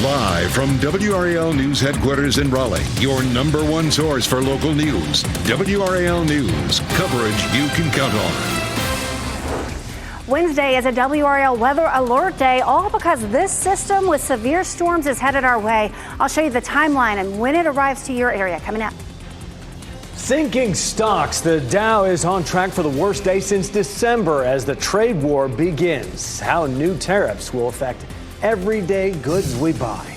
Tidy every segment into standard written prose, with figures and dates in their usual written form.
Live from WRAL News Headquarters in Raleigh, your number one source for local news. WRAL News, coverage you can count on. Wednesday is a WRAL weather alert day, all because this system with severe storms is headed our way. I'll show you the timeline and when it arrives to your area coming up. Sinking stocks. The Dow is on track for the worst day since December as the trade war begins. How new tariffs will affect everyday goods we buy.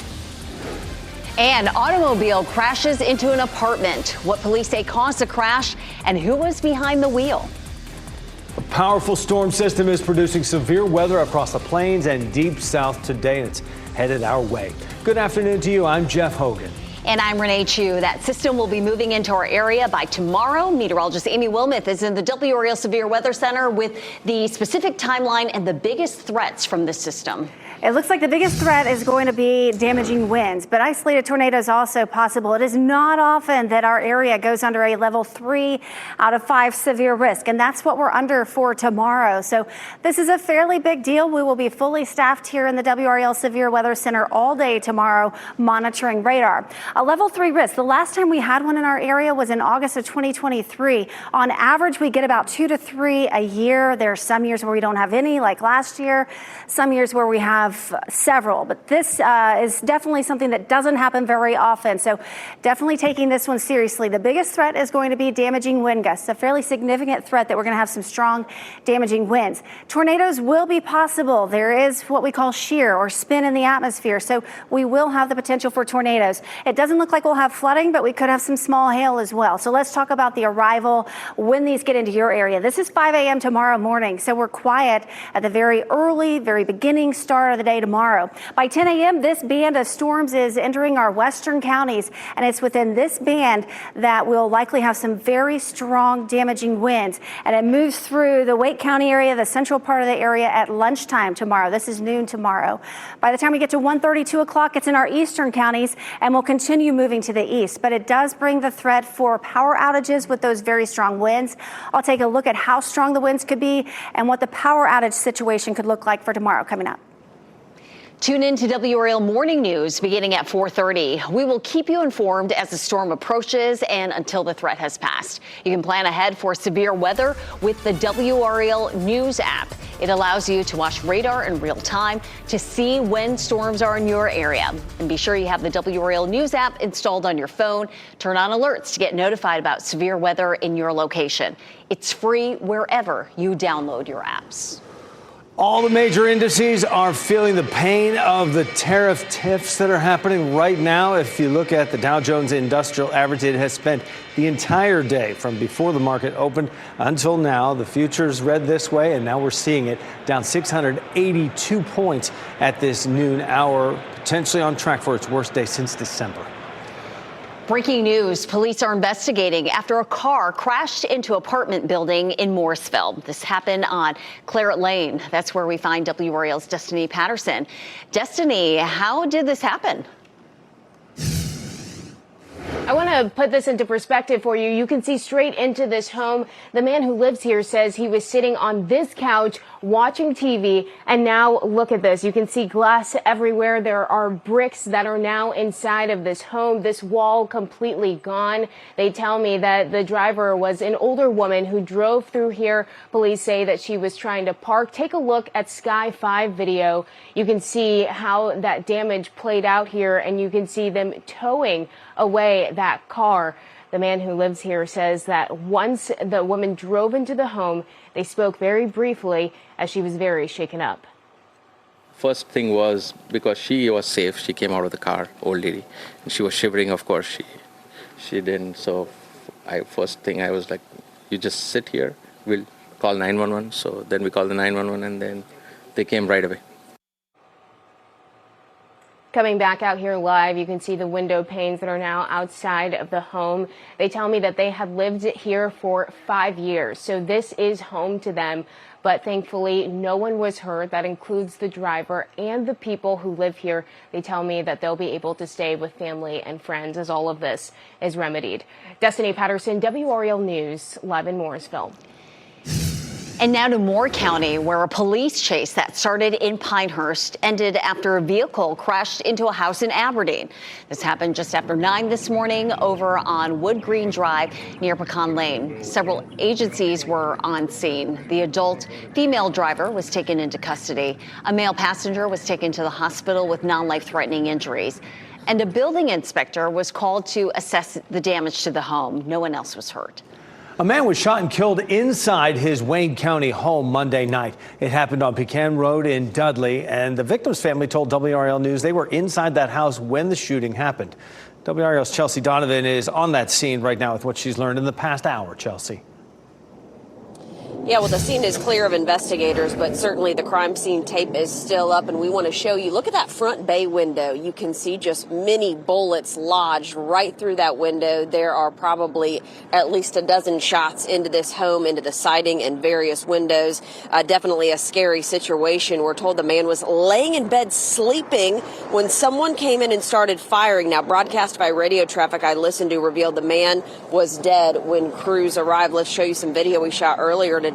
An automobile crashes into an apartment. What police say caused the crash and who was behind the wheel. A powerful storm system is producing severe weather across the plains and deep south today, and it's headed our way. Good afternoon to you. I'm Jeff Hogan. And I'm Renee Chu. That system will be moving into our area by tomorrow. Meteorologist Amy Wilmoth is in the WRAL Severe Weather Center with the specific timeline and the biggest threats from this system. It looks like the biggest threat is going to be damaging winds, but isolated tornadoes also possible. It is not often that our area goes under a level 3 out of 5 severe risk, and that's what we're under for tomorrow. So this is a fairly big deal. We will be fully staffed here in the WRAL Severe Weather Center all day tomorrow monitoring radar. A level 3 risk. The last time we had one in our area was in August of 2023. On average, we get about 2 to 3 a year. There are some years where we don't have any, like last year. Some years where we have several, but this is definitely something that doesn't happen very often. So definitely taking this one seriously. The biggest threat is going to be damaging wind gusts, a fairly significant threat that we're going to have some strong damaging winds. Tornadoes will be possible. There is what we call shear or spin in the atmosphere. So we will have the potential for tornadoes. It doesn't look like we'll have flooding, but we could have some small hail as well. So let's talk about the arrival when these get into your area. This is 5 a.m. tomorrow morning. So we're quiet at the very early, very beginning start of the day tomorrow. By 10 a.m., this band of storms is entering our western counties, and it's within this band that we'll likely have some very strong damaging winds. And it moves through the Wake County area, the central part of the area at lunchtime tomorrow. This is noon tomorrow. By the time we get to 1:30, 2 o'clock, it's in our eastern counties and will continue moving to the east. But it does bring the threat for power outages with those very strong winds. I'll take a look at how strong the winds could be and what the power outage situation could look like for tomorrow coming up. Tune in to WRAL Morning News beginning at 4:30. We will keep you informed as the storm approaches and until the threat has passed. You can plan ahead for severe weather with the WRAL News app. It allows you to watch radar in real time to see when storms are in your area. And be sure you have the WRAL News app installed on your phone. Turn on alerts to get notified about severe weather in your location. It's free wherever you download your apps. All the major indices are feeling the pain of the tariff tiffs that are happening right now. If you look at the Dow Jones Industrial Average, it has spent the entire day from before the market opened until now. The futures read this way, and now we're seeing it down 682 points at this noon hour, potentially on track for its worst day since December. Breaking news, police are investigating after a car crashed into an apartment building in Morrisville. This happened on Claret Lane. That's where we find WRAL's Destiny Patterson. Destiny, how did this happen? I want to put this into perspective for you. You can see straight into this home. The man who lives here says he was sitting on this couch watching TV, and now look at this. You can see glass everywhere. There are bricks that are now inside of this home. This wall completely gone. They tell me that the driver was an older woman who drove through here. Police say that she was trying to park. Take a look at Sky 5 video. You can see how that damage played out here, and you can see them towing away that car. The man who lives here says that once the woman drove into the home, they spoke very briefly as she was very shaken up. First thing was because she was safe, she came out of the car, old lady, and she was shivering. Of course, she didn't. So first thing I was like, you just sit here, we'll call 911. So then we called the 911 and then they came right away. Coming back out here live, you can see the window panes that are now outside of the home. They tell me that they had lived here for 5 years, so this is home to them. But thankfully, no one was hurt. That includes the driver and the people who live here. They tell me that they'll be able to stay with family and friends as all of this is remedied. Destiny Patterson, WRAL News, live in Morrisville. And now to Moore County, where a police chase that started in Pinehurst ended after a vehicle crashed into a house in Aberdeen. This happened just after 9 this morning over on Wood Green Drive near Pecan Lane. Several agencies were on scene. The adult female driver was taken into custody. A male passenger was taken to the hospital with non-life-threatening injuries. And a building inspector was called to assess the damage to the home. No one else was hurt. A man was shot and killed inside his Wayne County home Monday night. It happened on Pecan Road in Dudley, and the victim's family told WRAL News they were inside that house when the shooting happened. WRAL's Chelsea Donovan is on that scene right now with what she's learned in the past hour. Chelsea. Yeah, well, the scene is clear of investigators, but certainly the crime scene tape is still up, and we want to show you. Look at that front bay window. You can see just many bullets lodged right through that window. There are probably at least a dozen shots into this home, into the siding and various windows. Definitely a scary situation. We're told the man was laying in bed sleeping when someone came in and started firing. Now, broadcast by radio traffic I listened to revealed the man was dead when crews arrived. Let's show you some video we shot earlier today.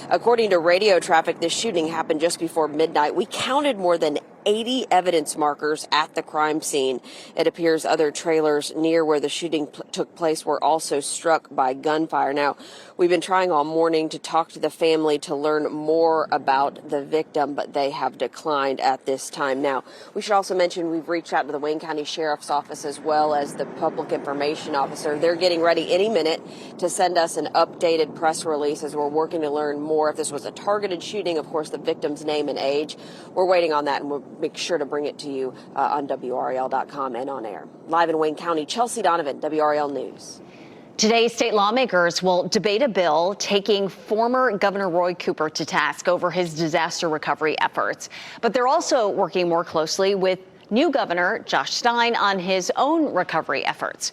According to radio traffic, this shooting happened just before midnight. We counted more than 80 evidence markers at the crime scene. It appears other trailers near where the shooting took place were also struck by gunfire. Now, we've been trying all morning to talk to the family to learn more about the victim, but they have declined at this time. Now, we should also mention we've reached out to the Wayne County Sheriff's Office as well as the Public Information Officer. They're getting ready any minute to send us an updated press release as we're working to learn more if this was a targeted shooting, of course, the victim's name and age. We're waiting on that, and we'll make sure to bring it to you on WRAL.com and on air. Live in Wayne County, Chelsea Donovan, WRAL News. Today, state lawmakers will debate a bill taking former Governor Roy Cooper to task over his disaster recovery efforts. But they're also working more closely with new Governor Josh Stein on his own recovery efforts.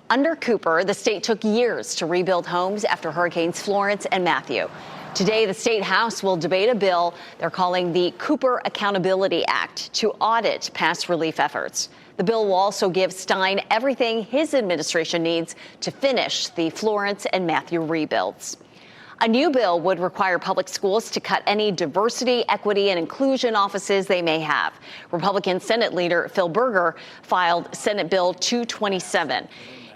Under Cooper, the state took years to rebuild homes after Hurricanes Florence and Matthew. Today, the State House will debate a bill they're calling the Cooper Accountability Act to audit past relief efforts. The bill will also give Stein everything his administration needs to finish the Florence and Matthew rebuilds. A new bill would require public schools to cut any diversity, equity, and inclusion offices they may have. Republican Senate leader Phil Berger filed Senate Bill 227.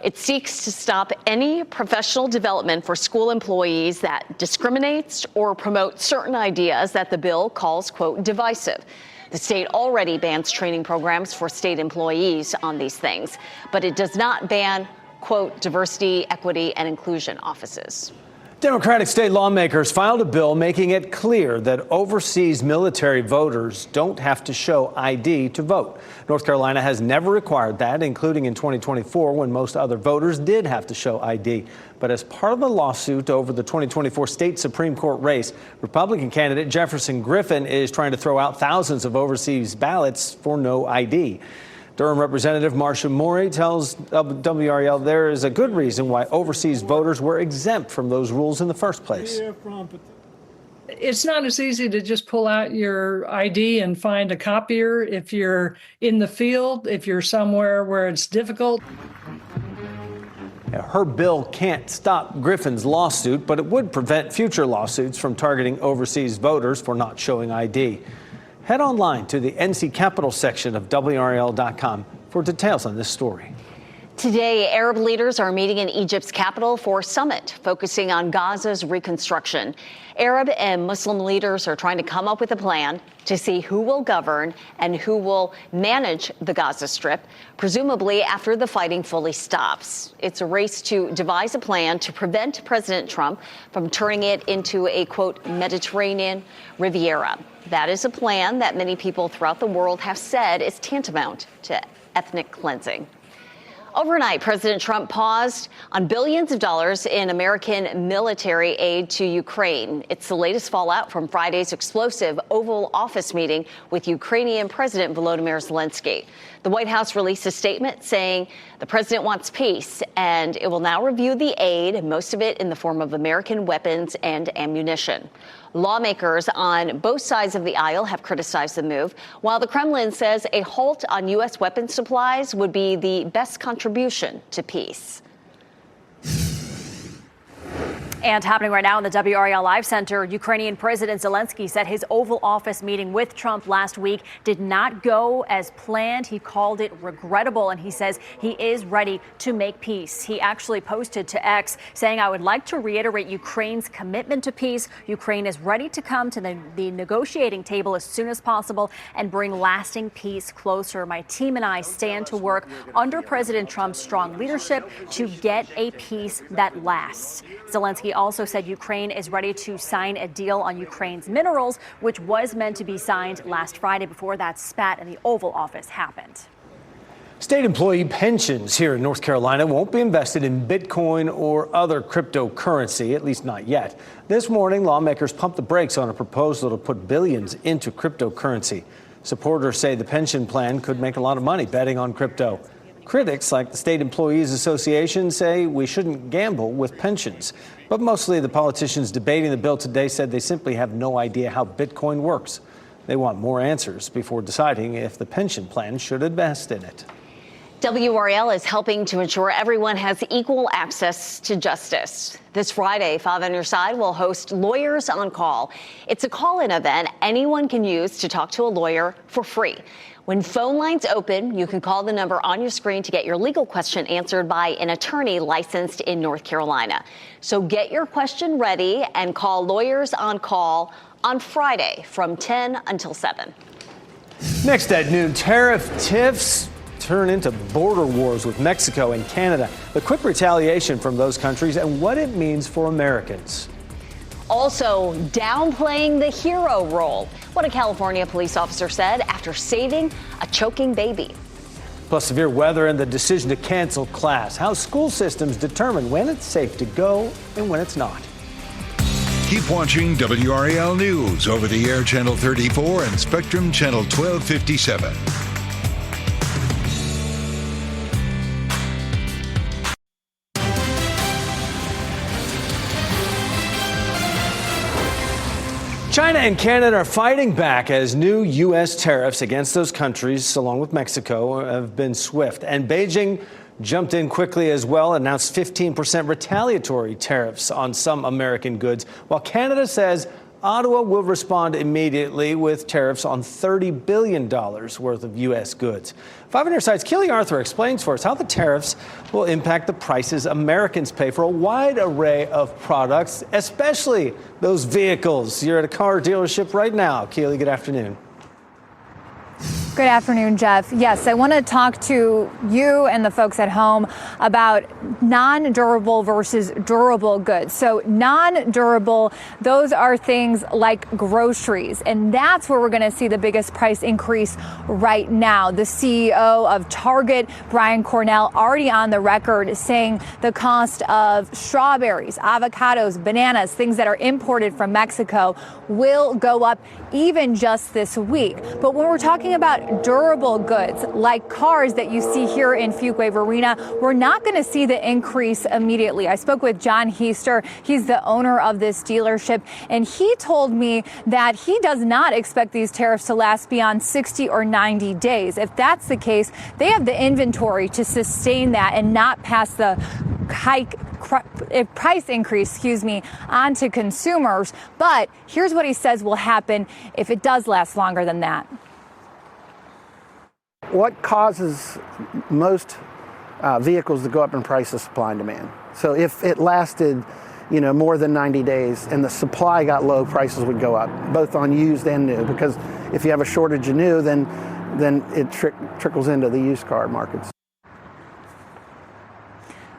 It seeks to stop any professional development for school employees that discriminates or promotes certain ideas that the bill calls, quote, divisive. The state already bans training programs for state employees on these things, but it does not ban, quote, diversity, equity, and inclusion offices. Democratic state lawmakers filed a bill making it clear that overseas military voters don't have to show ID to vote. North Carolina has never required that, including in 2024 when most other voters did have to show ID. But as part of the lawsuit over the 2024 state Supreme Court race, Republican candidate Jefferson Griffin is trying to throw out thousands of overseas ballots for no ID. Durham Representative Marcia Morey tells WRAL there is a good reason why overseas voters were exempt from those rules in the first place. It's not as easy to just pull out your ID and find a copier if you're in the field, if you're somewhere where it's difficult. Her bill can't stop Griffin's lawsuit, but it would prevent future lawsuits from targeting overseas voters for not showing ID. Head online to the NC Capital section of WRAL.com for details on this story. Today, Arab leaders are meeting in Egypt's capital for a summit focusing on Gaza's reconstruction. Arab and Muslim leaders are trying to come up with a plan to see who will govern and who will manage the Gaza Strip, presumably after the fighting fully stops. It's a race to devise a plan to prevent President Trump from turning it into a, quote, Mediterranean Riviera. That is a plan that many people throughout the world have said is tantamount to ethnic cleansing. Overnight, President Trump paused on billions of dollars in American military aid to Ukraine. It's the latest fallout from Friday's explosive Oval Office meeting with Ukrainian President Volodymyr Zelensky. The White House released a statement saying the president wants peace, and it will now review the aid, most of it in the form of American weapons and ammunition. Lawmakers on both sides of the aisle have criticized the move, while the Kremlin says a halt on U.S. weapons supplies would be the best contribution to peace. And happening right now in the WRAL Live Center, Ukrainian President Zelensky said his Oval Office meeting with Trump last week did not go as planned. He called it regrettable, and he says he is ready to make peace. He actually posted to X saying, "I would like to reiterate Ukraine's commitment to peace. Ukraine is ready to come to the negotiating table as soon as possible and bring lasting peace closer. My team and I stand to work under President Trump's strong leadership to get a peace that lasts." Zelensky also said Ukraine is ready to sign a deal on Ukraine's minerals, which was meant to be signed last Friday before that spat in the Oval Office happened. State employee pensions here in North Carolina won't be invested in Bitcoin or other cryptocurrency, at least not yet. This morning, lawmakers pumped the brakes on a proposal to put billions into cryptocurrency. Supporters say the pension plan could make a lot of money betting on crypto. Critics, like the State Employees Association, say we shouldn't gamble with pensions. But mostly the politicians debating the bill today said they simply have no idea how Bitcoin works. They want more answers before deciding if the pension plan should invest in it. WRAL is helping to ensure everyone has equal access to justice. This Friday, 5 on Your Side will host Lawyers on Call. It's a call-in event anyone can use to talk to a lawyer for free. When phone lines open, you can call the number on your screen to get your legal question answered by an attorney licensed in North Carolina. So get your question ready and call Lawyers on Call on Friday from 10 until 7. Next at noon, tariff tiffs turn into border wars with Mexico and Canada. The quick retaliation from those countries and what it means for Americans. Also, downplaying the hero role. What a California police officer said after saving a choking baby. Plus severe weather and the decision to cancel class. How school systems determine when it's safe to go and when it's not. Keep watching WRAL News over the air Channel 34 and Spectrum Channel 1257. China and Canada are fighting back as new U.S. tariffs against those countries, along with Mexico, have been swift. And Beijing jumped in quickly as well, announced 15% retaliatory tariffs on some American goods, while Canada says Ottawa will respond immediately with tariffs on $30 billion worth of U.S. goods. 5 on Your Side's Keely Arthur explains for us how the tariffs will impact the prices Americans pay for a wide array of products, especially those vehicles. You're at a car dealership right now. Keely, good afternoon. Good afternoon, Jeff. Yes, I want to talk to you and the folks at home about non-durable versus durable goods. So non-durable, those are things like groceries, and that's where we're going to see the biggest price increase right now. The CEO of Target, Brian Cornell, already on the record saying the cost of strawberries, avocados, bananas, things that are imported from Mexico will go up even just this week. But when we're talking about durable goods like cars that you see here in Fuquay Arena, we're not going to see the increase immediately. I spoke with John Heister. He's the owner of this dealership, and he told me that he does not expect these tariffs to last beyond 60 or 90 days. If that's the case, they have the inventory to sustain that and not pass the price increase, on to consumers. But here's what he says will happen if it does last longer than that. What causes most vehicles to go up in price is supply and demand. So if it lasted, more than 90 days and the supply got low, prices would go up, both on used and new. Because if you have a shortage of new, then it trickles into the used car markets.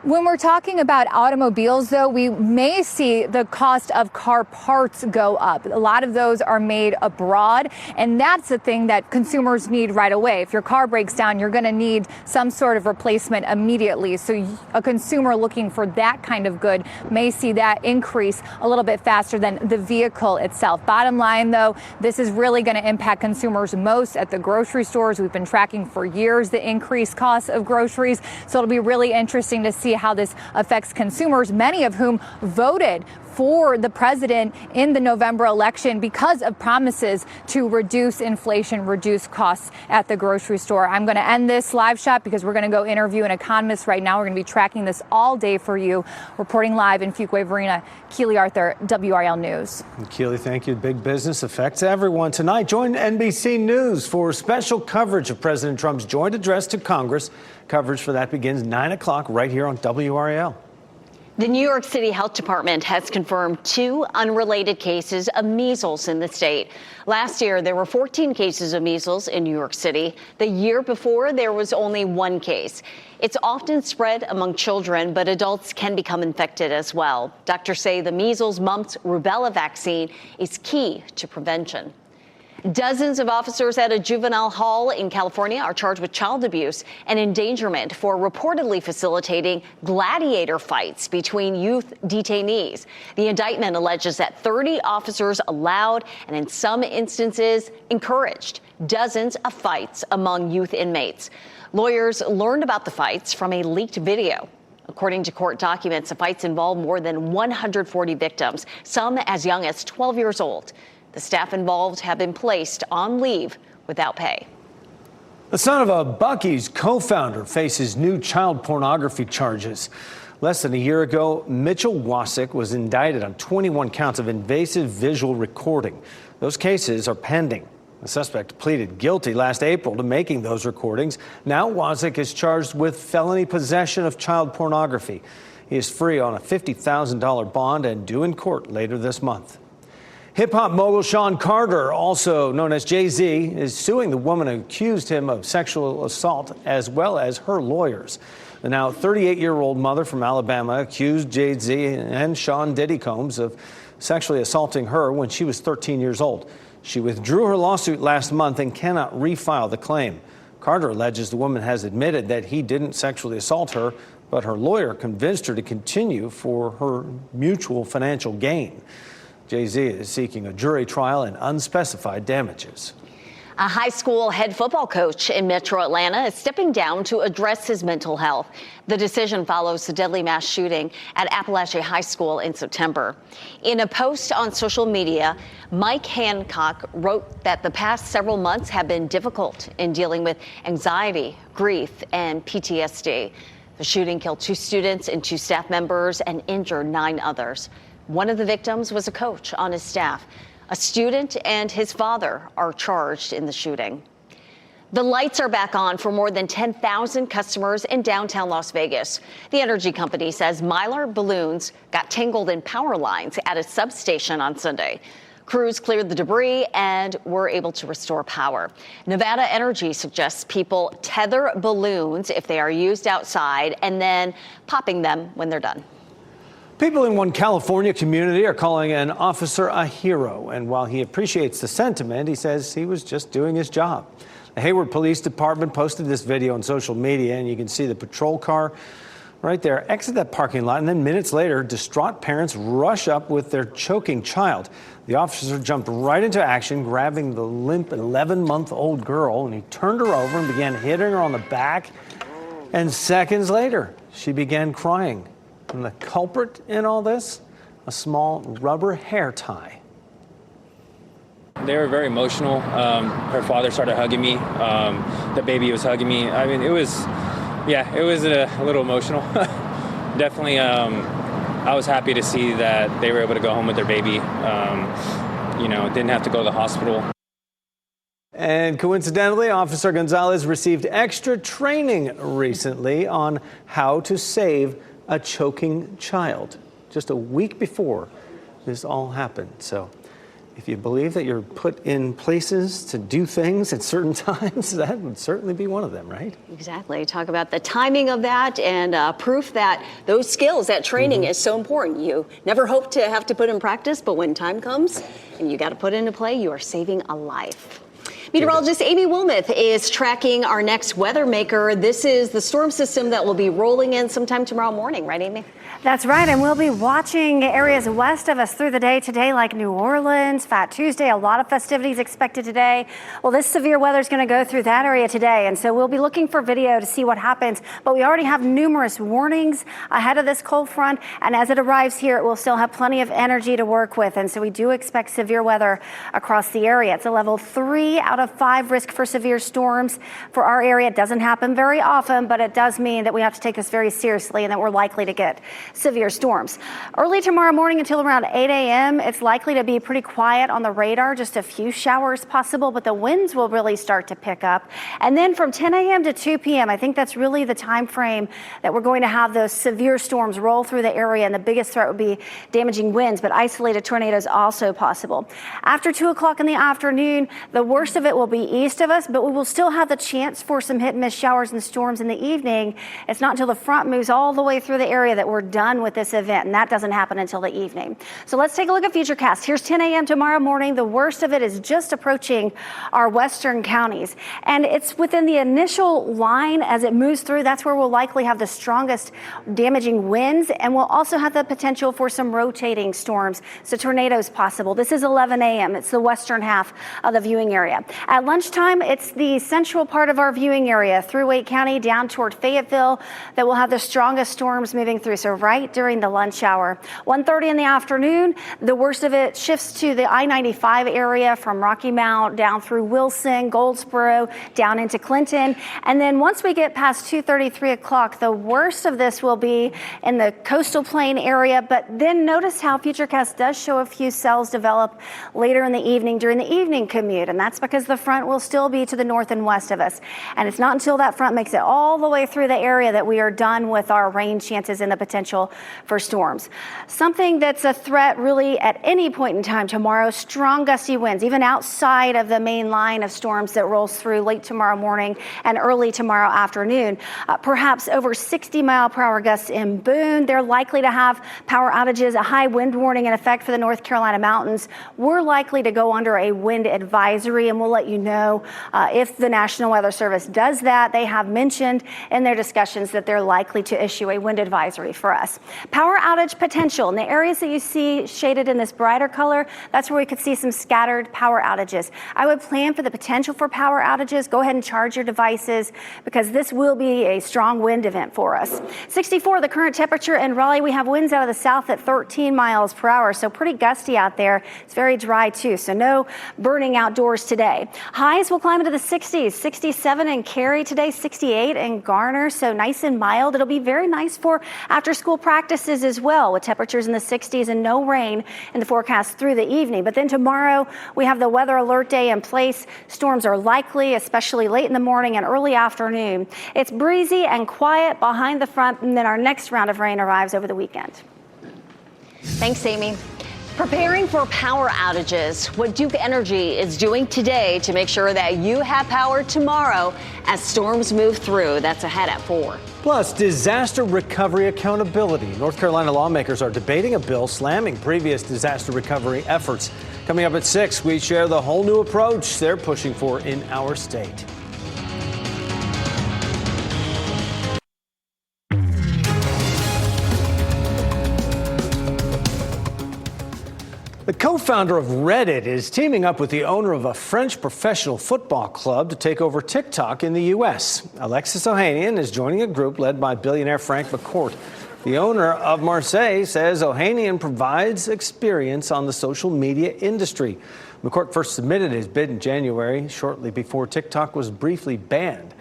When we're talking about automobiles, though, we may see the cost of car parts go up. A lot of those are made abroad, and that's the thing that consumers need right away. If your car breaks down, you're going to need some sort of replacement immediately. So a consumer looking for that kind of good may see that increase a little bit faster than the vehicle itself. Bottom line, though, this is really going to impact consumers most at the grocery stores. We've been tracking for years the increased costs of groceries, so it'll be really interesting to see how this affects consumers, many of whom voted for the president in the November election because of promises to reduce inflation, reduce costs at the grocery store. I'm going to end this live shot because we're going to go interview an economist right now. We're going to be tracking this all day for you. Reporting live in Fuquay Varina, Keely Arthur, WRAL News. Keely, thank you. Big business affects everyone. Tonight, join NBC News for special coverage of President Trump's joint address to Congress. Coverage for that begins 9 o'clock right here on WRAL. The New York City Health Department has confirmed 2 unrelated cases of measles in the state. Last year, there were 14 cases of measles in New York City. The year before, there was only 1 case. It's often spread among children, but adults can become infected as well. Doctors say the measles, mumps, rubella vaccine is key to prevention. Dozens of officers at a juvenile hall in California are charged with child abuse and endangerment for reportedly facilitating gladiator fights between youth detainees. The indictment alleges that 30 officers allowed and in some instances encouraged dozens of fights among youth inmates. Lawyers learned about the fights from a leaked video. According to court documents, the fights involved more than 140 victims, some as young as 12 years old. The staff involved have been placed on leave without pay. The son of a Buc-ee's co-founder faces new child pornography charges. Less than a year ago, Mitchell Wasik was indicted on 21 counts of invasive visual recording. Those cases are pending. The suspect pleaded guilty last April to making those recordings. Now Wasik is charged with felony possession of child pornography. He is free on a $50,000 bond and due in court later this month. Hip-hop mogul Sean Carter, also known as Jay-Z, is suing the woman who accused him of sexual assault, as well as her lawyers. The now 38-year-old mother from Alabama accused Jay-Z and Sean Diddy Combs of sexually assaulting her when she was 13 years old. She withdrew her lawsuit last month and cannot refile the claim. Carter alleges the woman has admitted that he didn't sexually assault her, but her lawyer convinced her to continue for her mutual financial gain. Jay-Z is seeking a jury trial and unspecified damages. A high school head football coach in Metro Atlanta is stepping down to address his mental health. The decision follows the deadly mass shooting at Appalachia High School in September. In a post on social media, Mike Hancock wrote that the past several months have been difficult in dealing with anxiety, grief, and PTSD. The shooting killed 2 students and 2 staff members and injured 9 others. One of the victims was a coach on his staff. A student and his father are charged in the shooting. The lights are back on for more than 10,000 customers in downtown Las Vegas. The energy company says Mylar balloons got tangled in power lines at a substation on Sunday. Crews cleared the debris and were able to restore power. Nevada Energy suggests people tether balloons if they are used outside and then popping them when they're done. People in one California community are calling an officer a hero, and while he appreciates the sentiment, he says he was just doing his job. The Hayward Police Department posted this video on social media, and you can see the patrol car right there exit that parking lot, and then minutes later, distraught parents rush up with their choking child. The officer jumped right into action, grabbing the limp 11-month-old girl, and he turned her over and began hitting her on the back, and seconds later, she began crying. And the culprit in all this, a small rubber hair tie. They were very emotional. Her father started hugging me. The baby was hugging me. I mean, it was a little emotional. Definitely, I was happy to see that they were able to go home with their baby. Didn't have to go to the hospital. And coincidentally, Officer Gonzalez received extra training recently on how to save a choking child, just a week before this all happened. So if you believe that you're put in places to do things at certain times, that would certainly be one of them, right? Exactly. Talk about the timing of that and proof that those skills, that training is so important. You never hope to have to put in practice, but when time comes and you got to put into play, you are saving a life. Meteorologist Amy Wilmoth is tracking our next weather maker. This is the storm system that will be rolling in sometime tomorrow morning, right, Amy? That's right, and we'll be watching areas west of us through the day today, like New Orleans, Fat Tuesday, a lot of festivities expected today. Well, this severe weather is going to go through that area today, and so we'll be looking for video to see what happens. But we already have numerous warnings ahead of this cold front, and as it arrives here, it will still have plenty of energy to work with, and so we do expect severe weather across the area. It's a level 3 out of 5 risk for severe storms for our area. It doesn't happen very often, but it does mean that we have to take this very seriously and that we're likely to get severe storms. Early tomorrow morning until around 8 a.m., it's likely to be pretty quiet on the radar, just a few showers possible, but the winds will really start to pick up. And then from 10 a.m. to 2 p.m., I think that's really the time frame that we're going to have those severe storms roll through the area, and the biggest threat would be damaging winds, but isolated tornadoes also possible. After 2 o'clock in the afternoon, the worst of it will be east of us, but we will still have the chance for some hit and miss showers and storms in the evening. It's not until the front moves all the way through the area that we're done with this event, and that doesn't happen until the evening. So let's take a look at Futurecast. Here's 10 a.m. tomorrow morning. The worst of it is just approaching our western counties, and it's within the initial line as it moves through. That's where we'll likely have the strongest damaging winds, and we'll also have the potential for some rotating storms, so tornadoes possible. This is 11 a.m. It's the western half of the viewing area. At lunchtime, it's the central part of our viewing area through Wake County down toward Fayetteville that will have the strongest storms moving through, so right during the lunch hour. 1:30 in the afternoon, the worst of it shifts to the I-95 area from Rocky Mount down through Wilson, Goldsboro, down into Clinton. And then once we get past 2:30, 3 o'clock, the worst of this will be in the coastal plain area. But then notice how Futurecast does show a few cells develop later in the evening during the evening commute. And that's because the front will still be to the north and west of us. And it's not until that front makes it all the way through the area that we are done with our rain chances and the potential for storms. Something that's a threat really at any point in time tomorrow, strong gusty winds, even outside of the main line of storms that rolls through late tomorrow morning and early tomorrow afternoon. Perhaps over 60-mile-per-hour gusts in Boone. They're likely to have power outages, a high wind warning in effect for the North Carolina mountains. We're likely to go under a wind advisory, and we'll let you know if the National Weather Service does that. They have mentioned in their discussions that they're likely to issue a wind advisory for us. Power outage potential in the areas that you see shaded in this brighter color, that's where we could see some scattered power outages. I would plan for the potential for power outages. Go ahead and charge your devices because this will be a strong wind event for us. 64, the current temperature in Raleigh. We have winds out of the south at 13 miles per hour, so pretty gusty out there. It's very dry too, so no burning outdoors today. Highs will climb into the 60s, 67 in Cary today, 68 in Garner, so nice and mild. It'll be very nice for after school practices as well, with temperatures in the 60s and no rain in the forecast through the evening. But then tomorrow we have the weather alert day in place. Storms are likely, especially late in the morning and early afternoon. It's breezy and quiet behind the front, and then our next round of rain arrives over the weekend. Thanks, Amy. Preparing for power outages, what Duke Energy is doing today to make sure that you have power tomorrow as storms move through. That's ahead at 4. Plus, disaster recovery accountability. North Carolina lawmakers are debating a bill slamming previous disaster recovery efforts. Coming up at 6, we share the whole new approach they're pushing for in our state. The co-founder of Reddit is teaming up with the owner of a French professional football club to take over TikTok in the U.S. Alexis Ohanian is joining a group led by billionaire Frank McCourt. The owner of Marseille says Ohanian provides experience on the social media industry. McCourt first submitted his bid in January, shortly before TikTok was briefly banned.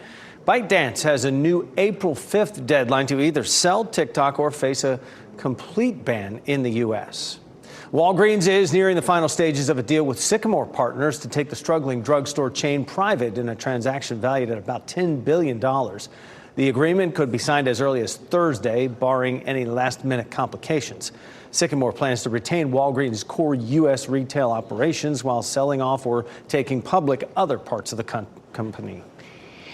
ByteDance has a new April 5th deadline to either sell TikTok or face a complete ban in the U.S. Walgreens is nearing the final stages of a deal with Sycamore Partners to take the struggling drugstore chain private in a transaction valued at about $10 billion. The agreement could be signed as early as Thursday, barring any last-minute complications. Sycamore plans to retain Walgreens' core U.S. retail operations while selling off or taking public other parts of the company.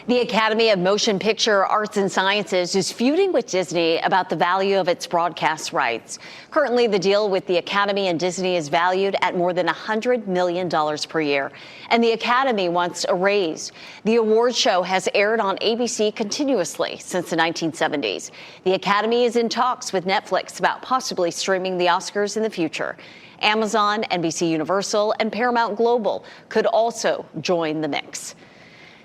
The Academy of Motion Picture Arts and Sciences is feuding with Disney about the value of its broadcast rights. Currently, the deal with the Academy and Disney is valued at more than $100 million per year. And the Academy wants a raise. The award show has aired on ABC continuously since the 1970s. The Academy is in talks with Netflix about possibly streaming the Oscars in the future. Amazon, NBC Universal, and Paramount Global could also join the mix.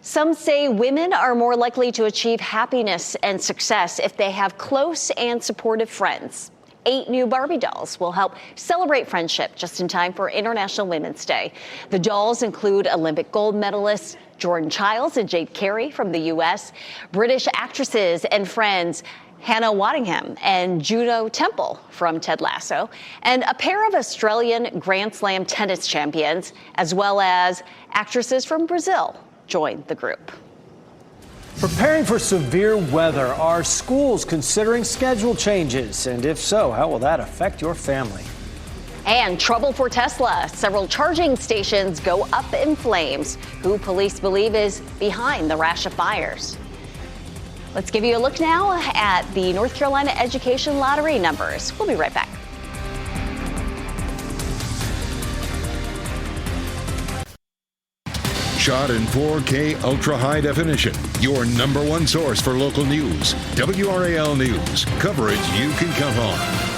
Some say women are more likely to achieve happiness and success if they have close and supportive friends. 8 new Barbie dolls will help celebrate friendship just in time for International Women's Day. The dolls include Olympic gold medalists Jordan Childs and Jade Carey from the U.S., British actresses and friends Hannah Waddingham and Juno Temple from Ted Lasso, and a pair of Australian Grand Slam tennis champions, as well as actresses from Brazil, joined the group. Preparing for severe weather, are schools considering schedule changes? And if so, how will that affect your family? And trouble for Tesla. Several charging stations go up in flames. Who police believe is behind the rash of fires? Let's give you a look now at the North Carolina Education Lottery numbers. We'll be right back. Shot in 4K ultra high definition. Your number one source for local news. WRAL News. Coverage you can count on.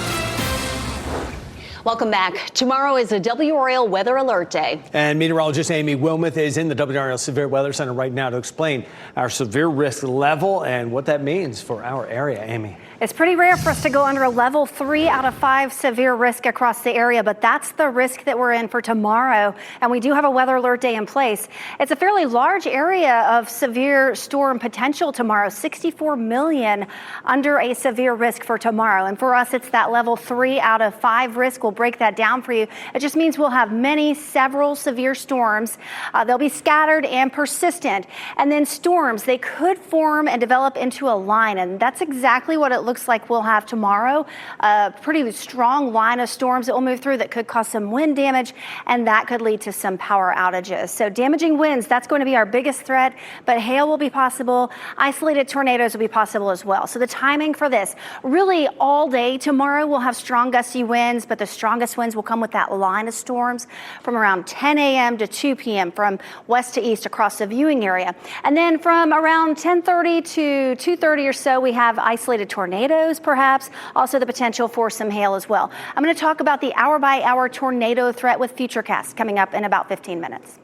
Welcome back. Tomorrow is a WRAL Weather Alert Day. And meteorologist Amy Wilmoth is in the WRAL Severe Weather Center right now to explain our severe risk level and what that means for our area. Amy. It's pretty rare for us to go under a level 3 out of 5 severe risk across the area, but that's the risk that we're in for tomorrow. And we do have a weather alert day in place. It's a fairly large area of severe storm potential tomorrow, 64 million under a severe risk for tomorrow. And for us, it's that level 3 out of 5 risk. We'll break that down for you. It just means we'll have several severe storms. They'll be scattered and persistent. And then storms, they could form and develop into a line. And that's exactly what it looks like we'll have tomorrow. A pretty strong line of storms that will move through that could cause some wind damage, and that could lead to some power outages. So damaging winds, that's going to be our biggest threat, but hail will be possible. Isolated tornadoes will be possible as well. So the timing for this, really all day tomorrow we'll have strong gusty winds, but the strongest winds will come with that line of storms from around 10 a.m. to 2 p.m. from west to east across the viewing area. And then from around 10:30 to 2:30 or so, we have isolated tornadoes, perhaps, also the potential for some hail as well. I'm going to talk about the hour-by-hour tornado threat with Futurecast coming up in about 15 minutes.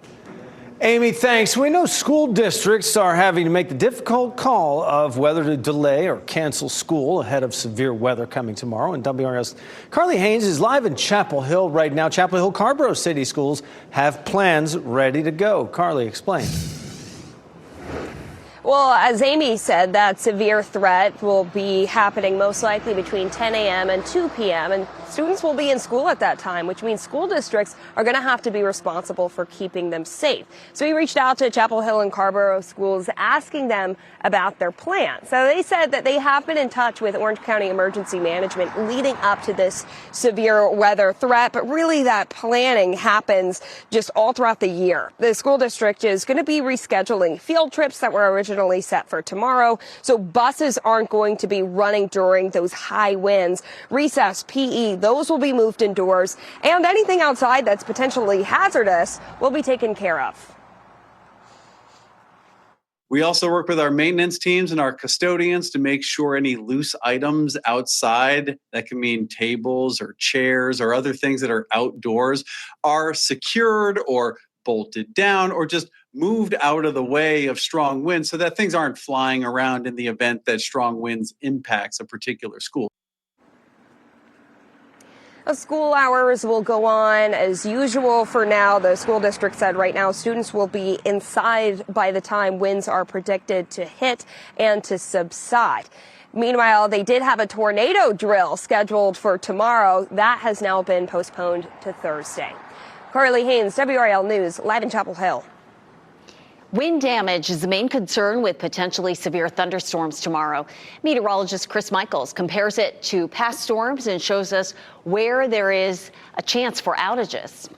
Amy, thanks. We know school districts are having to make the difficult call of whether to delay or cancel school ahead of severe weather coming tomorrow. And WRAL's Carly Haynes is live in Chapel Hill right now. Chapel Hill Carborough City Schools have plans ready to go. Carly, explain. Well, as Amy said, that severe threat will be happening most likely between 10 a.m. and 2 p.m. and students will be in school at that time, which means school districts are going to have to be responsible for keeping them safe. So we reached out to Chapel Hill and Carborough schools asking them about their plan. So they said that they have been in touch with Orange County Emergency Management leading up to this severe weather threat, but really that planning happens just all throughout the year. The school district is going to be rescheduling field trips that were originally set for tomorrow, so buses aren't going to be running during those high winds. Recess, PE, those will be moved indoors, and anything outside that's potentially hazardous will be taken care of. We also work with our maintenance teams and our custodians to make sure any loose items outside, that can mean tables or chairs or other things that are outdoors, are secured or bolted down or just moved out of the way of strong winds so that things aren't flying around in the event that strong winds impacts a particular school. School hours will go on as usual for now. The school district said right now students will be inside by the time winds are predicted to hit and to subside. Meanwhile, they did have a tornado drill scheduled for tomorrow. That has now been postponed to Thursday. Carly Haynes, WRAL News, live in Chapel Hill. Wind damage is the main concern with potentially severe thunderstorms tomorrow. Meteorologist Chris Michaels compares it to past storms and shows us where there is a chance for outages.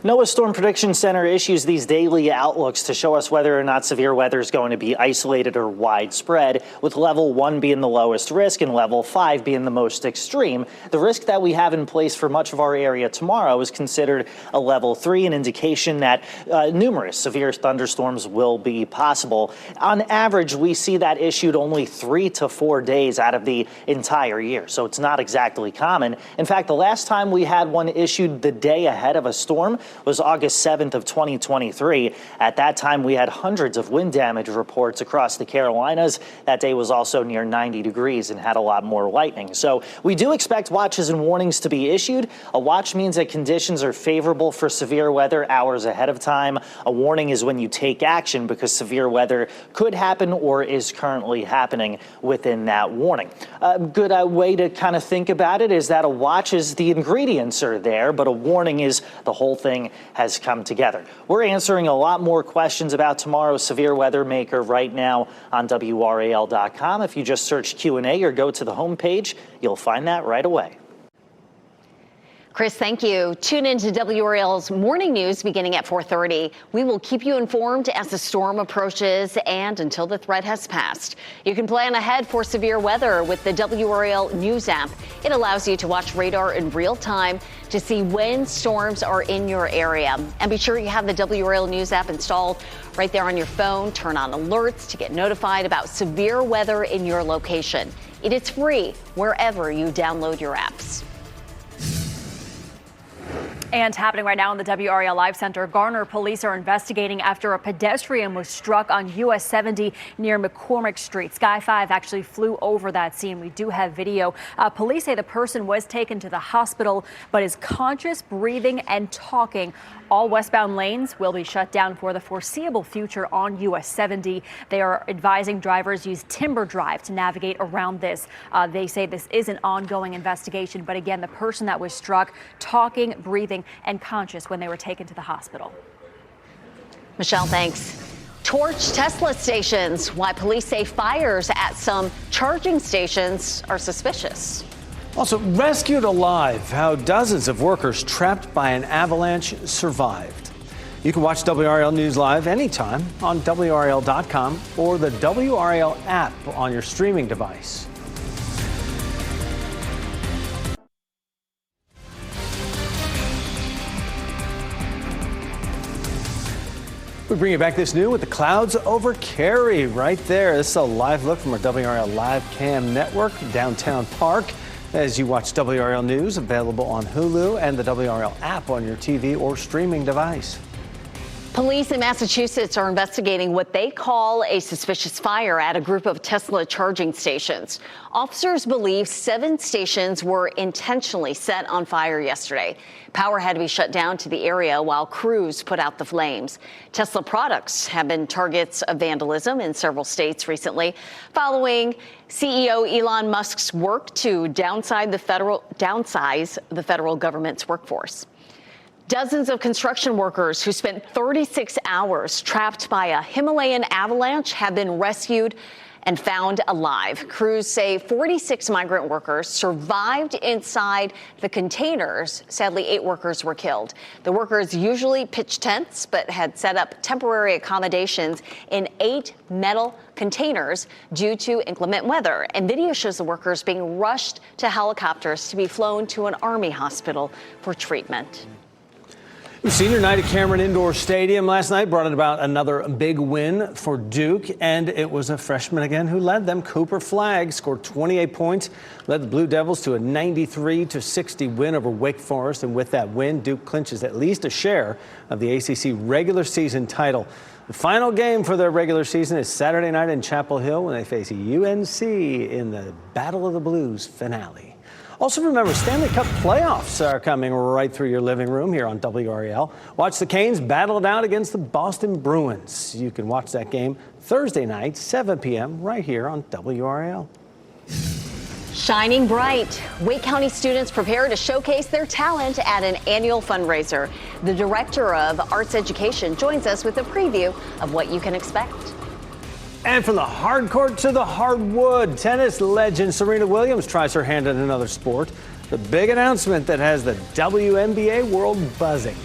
NOAA Storm Prediction Center issues these daily outlooks to show us whether or not severe weather is going to be isolated or widespread, with level 1 being the lowest risk and level 5 being the most extreme. The risk that we have in place for much of our area tomorrow is considered a level 3, an indication that numerous severe thunderstorms will be possible. On average, we see that issued only 3 to 4 days out of the entire year, so it's not exactly common. In fact, the last time we had one issued the day ahead of a storm was August 7th of 2023. At that time, we had hundreds of wind damage reports across the Carolinas. That day was also near 90 degrees and had a lot more lightning. So we do expect watches and warnings to be issued. A watch means that conditions are favorable for severe weather hours ahead of time. A warning is when you take action because severe weather could happen or is currently happening within that warning. A good way to kind of think about it is that a watch is the ingredients are there, but a warning is the whole thing has come together. We're answering a lot more questions about tomorrow's severe weather maker right now on WRAL.com. If you just search Q&A or go to the homepage, you'll find that right away. Chris, thank you. Tune in to WRAL's morning news beginning at 4:30. We will keep you informed as the storm approaches and until the threat has passed. You can plan ahead for severe weather with the WRAL News app. It allows you to watch radar in real time to see when storms are in your area. And be sure you have the WRAL News app installed right there on your phone. Turn on alerts to get notified about severe weather in your location. It is free wherever you download your apps. And happening right now in the WRAL Live Center, Garner police are investigating after a pedestrian was struck on US 70 near McCormick Street. Sky 5 actually flew over that scene. We do have video. Police say the person was taken to the hospital, but is conscious, breathing, and talking. All westbound lanes will be shut down for the foreseeable future on US 70. They are advising drivers use Timber Drive to navigate around this. They say this is an ongoing investigation, but again, the person that was struck, talking, breathing, and conscious when they were taken to the hospital. Michelle, thanks. Torch Tesla stations. Why police say fires at some charging stations are suspicious. Also, rescued alive, how dozens of workers trapped by an avalanche survived. You can watch WRAL News Live anytime on WRAL.com or the WRAL app on your streaming device. We bring you back this noon with the clouds over Cary right there. This is a live look from our WRAL Live Cam network, downtown Park. As you watch WRAL News, available on Hulu and the WRAL app on your TV or streaming device. Police in Massachusetts are investigating what they call a suspicious fire at a group of Tesla charging stations. Officers believe 7 stations were intentionally set on fire yesterday. Power had to be shut down to the area while crews put out the flames. Tesla products have been targets of vandalism in several states recently, following CEO Elon Musk's work to downsize the federal government's workforce. Dozens of construction workers who spent 36 hours trapped by a Himalayan avalanche have been rescued and found alive. Crews say 46 migrant workers survived inside the containers. Sadly, 8 workers were killed. The workers usually pitched tents, but had set up temporary accommodations in 8 metal containers due to inclement weather. And video shows the workers being rushed to helicopters to be flown to an Army hospital for treatment. Senior night at Cameron Indoor Stadium last night brought about another big win for Duke, and it was a freshman again who led them. Cooper Flagg scored 28 points, led the Blue Devils to a 93-60 win over Wake Forest, and with that win, Duke clinches at least a share of the ACC regular season title. The final game for their regular season is Saturday night in Chapel Hill when they face UNC in the Battle of the Blues finale. Also remember, Stanley Cup playoffs are coming right through your living room here on WRAL. Watch the Canes battle it out against the Boston Bruins. You can watch that game Thursday night, 7 p.m. right here on WRAL. Shining bright. Wake County students prepare to showcase their talent at an annual fundraiser. The director of arts education joins us with a preview of what you can expect. And from the hard court to the hardwood, tennis legend Serena Williams tries her hand at another sport. The big announcement that has the WNBA world buzzing.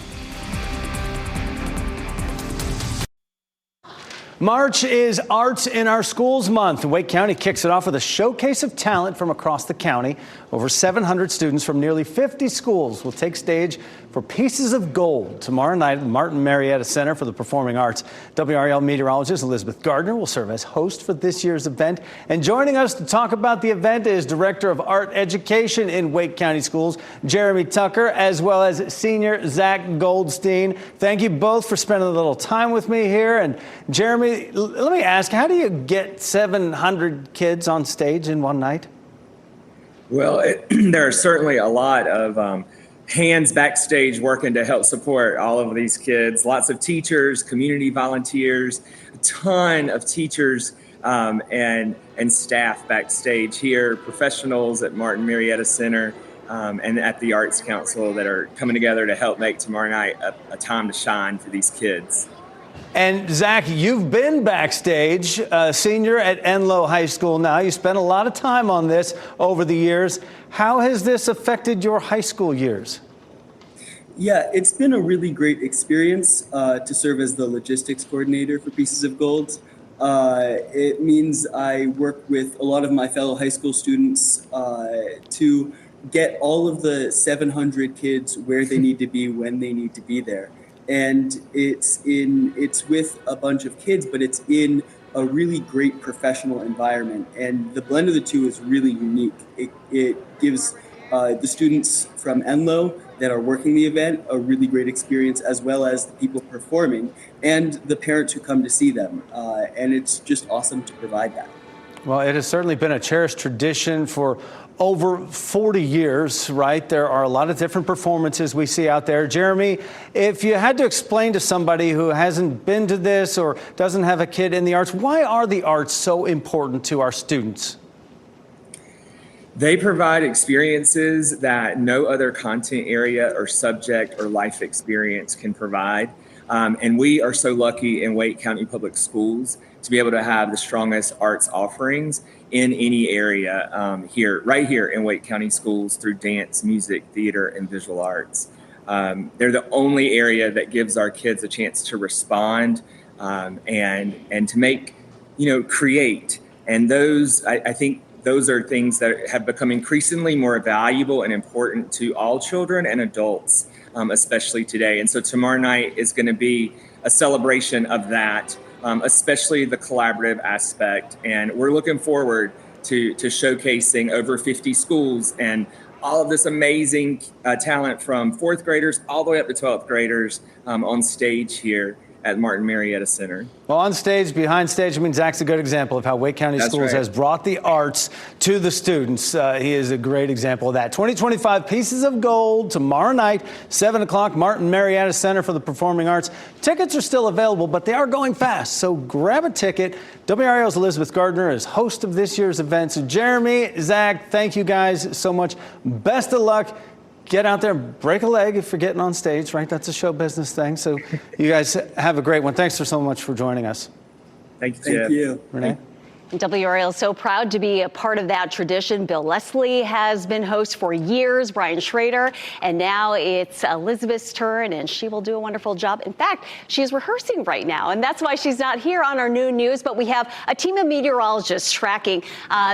March is Arts in Our Schools Month. Wake County kicks it off with a showcase of talent from across the county. Over 700 students from nearly 50 schools will take stage for Pieces of Gold tomorrow night at the Martin Marietta Center for the Performing Arts. WRAL meteorologist Elizabeth Gardner will serve as host for this year's event. And joining us to talk about the event is Director of Art Education in Wake County Schools, Jeremy Tucker, as well as Senior Zach Goldstein. Thank you both for spending a little time with me here. And Jeremy, let me ask, how do you get 700 kids on stage in one night? Well, there are certainly a lot of hands backstage working to help support all of these kids. Lots of teachers, community volunteers, a ton of teachers and staff backstage here, professionals at Martin Marietta Center and at the Arts Council that are coming together to help make tomorrow night a time to shine for these kids. And Zach, you've been backstage, senior at Enloe High School now. You spent a lot of time on this over the years. How has this affected your high school years? Yeah, it's been a really great experience to serve as the logistics coordinator for Pieces of Gold. It means I work with a lot of my fellow high school students to get all of the 700 kids where they need to be when they need to be there. And it's with a bunch of kids, but it's in a really great professional environment. And the blend of the two is really unique. It gives the students from Enloe that are working the event a really great experience, as well as the people performing and the parents who come to see them. And it's just awesome to provide that. Well, it has certainly been a cherished tradition for over 40 years, right? There are a lot of different performances we see out there. Jeremy, if you had to explain to somebody who hasn't been to this or doesn't have a kid in the arts, why are the arts so important to our students? They provide experiences that no other content area or subject or life experience can provide. And we are so lucky in Wake County Public Schools to be able to have the strongest arts offerings in any area right here in Wake County Schools through dance, music, theater, and visual arts. They're the only area that gives our kids a chance to respond and to make, create. And those, I think those are things that have become increasingly more valuable and important to all children and adults, especially today. And so tomorrow night is going to be a celebration of that, especially the collaborative aspect. And we're looking forward to showcasing over 50 schools and all of this amazing talent from fourth graders all the way up to 12th graders on stage here at Martin Marietta Center. Well, on stage, behind stage, Zach's a good example of how Wake County Schools has brought the arts to the students. He is a great example of that. 2025 Pieces of Gold tomorrow night, 7 o'clock, Martin Marietta Center for the Performing Arts. Tickets are still available, but they are going fast, so grab a ticket. WRAL's Elizabeth Gardner is host of this year's event. So Jeremy, Zach, thank you guys so much. Best of luck. Get out there and break a leg if you're getting on stage, right? That's a show business thing. So you guys have a great one. Thanks so much for joining us. Thank you, Thank you. Renee? WRAL is so proud to be a part of that tradition. Bill Leslie has been host for years, Brian Schrader, and now it's Elizabeth's turn, and she will do a wonderful job. In fact, she's rehearsing right now, and that's why she's not here on our noon news, but we have a team of meteorologists tracking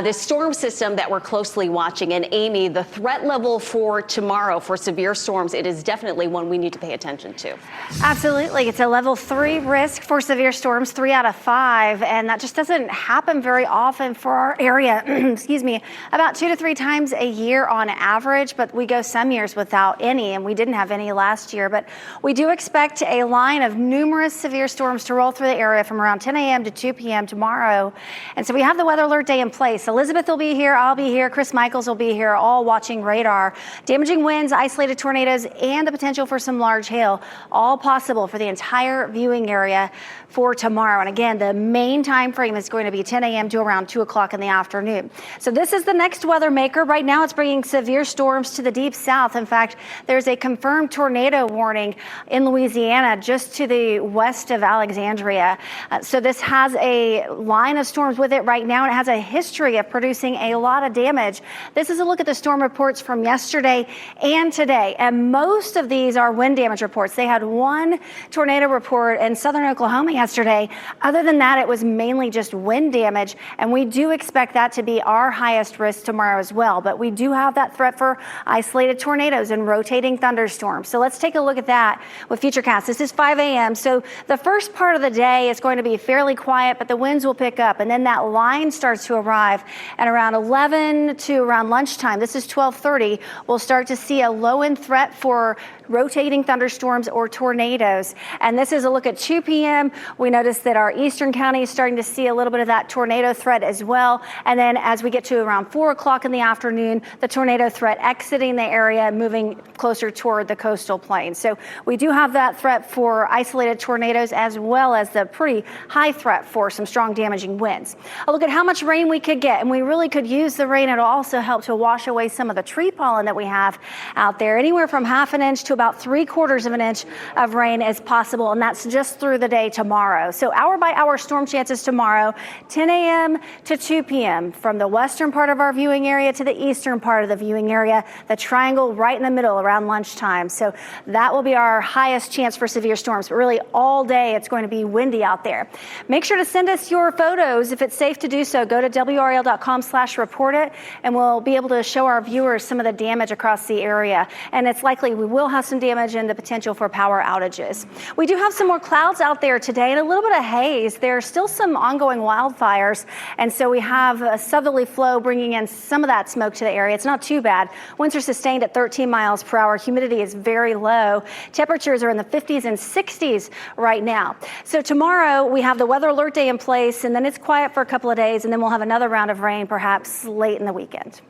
this storm system that we're closely watching. And Amy, the threat level for tomorrow for severe storms, it is definitely one we need to pay attention to. Absolutely. It's a level 3 risk for severe storms, 3 out of 5, and that just doesn't happen very often for our area. Excuse me, about 2 to 3 times a year on average, but we go some years without any, and we didn't have any last year. But we do expect a line of numerous severe storms to roll through the area from around 10 a.m. to 2 p.m. tomorrow. And so we have the weather alert day in place. Elizabeth will be here, I'll be here, Chris Michaels will be here, all watching radar. Damaging winds, isolated tornadoes, and the potential for some large hail, all possible for the entire viewing area for tomorrow. And again, the main time frame is going to be 10 a.m. a.m. to around 2 o'clock in the afternoon. So this is the next weather maker. Right now it's bringing severe storms to the deep south. In fact, there's a confirmed tornado warning in Louisiana just to the west of Alexandria. So this has a line of storms with it right now, and it has a history of producing a lot of damage. This is a look at the storm reports from yesterday and today, and most of these are wind damage reports. They had one tornado report in southern Oklahoma yesterday. Other than that, it was mainly just wind damage, and we do expect that to be our highest risk tomorrow as well. But we do have that threat for isolated tornadoes and rotating thunderstorms. So let's take a look at that with Futurecast. This is 5 a.m. So the first part of the day is going to be fairly quiet, but the winds will pick up, and then that line starts to arrive at around 11 to around lunchtime. This is 12:30. We'll start to see a low end threat for rotating thunderstorms or tornadoes. And this is a look at 2 p.m. We notice that our eastern county is starting to see a little bit of that tornado threat as well. And then as we get to around 4 o'clock in the afternoon, the tornado threat exiting the area, moving closer toward the coastal plain. So we do have that threat for isolated tornadoes as well as the pretty high threat for some strong damaging winds. A look at how much rain we could get, and we really could use the rain. It'll also help to wash away some of the tree pollen that we have out there. Anywhere from half an inch to about 3/4 of an inch of rain is possible, and that's just through the day tomorrow. So hour by hour storm chances tomorrow, 10 a.m. to 2 p.m. from the western part of our viewing area to the eastern part of the viewing area, the triangle right in the middle around lunchtime. So that will be our highest chance for severe storms, but really all day it's going to be windy out there. Make sure to send us your photos if it's safe to do so. Go to WRAL.com/report it, and we'll be able to show our viewers some of the damage across the area. And it's likely we will have some damage and the potential for power outages. We do have some more clouds out there today and a little bit of haze. There are still some ongoing wildfires, and so we have a southerly flow bringing in some of that smoke to the area. It's not too bad. Winds are sustained at 13 miles per hour. Humidity is very low. Temperatures are in the 50s and 60s right now. So tomorrow we have the weather alert day in place, and then it's quiet for a couple of days, and then we'll have another round of rain perhaps late in the weekend.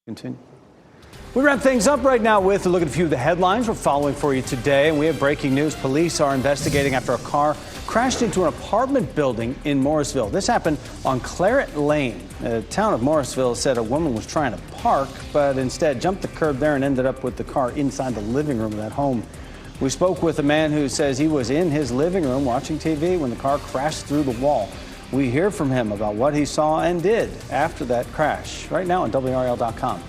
Continue. We wrap things up right now with a look at a few of the headlines we're following for you today. And we have breaking news. Police are investigating after a car crashed into an apartment building in Morrisville. This happened on Claret Lane. The town of Morrisville said a woman was trying to park, but instead jumped the curb there and ended up with the car inside the living room of that home. We spoke with a man who says he was in his living room watching TV when the car crashed through the wall. We hear from him about what he saw and did after that crash right now on WRAL.com.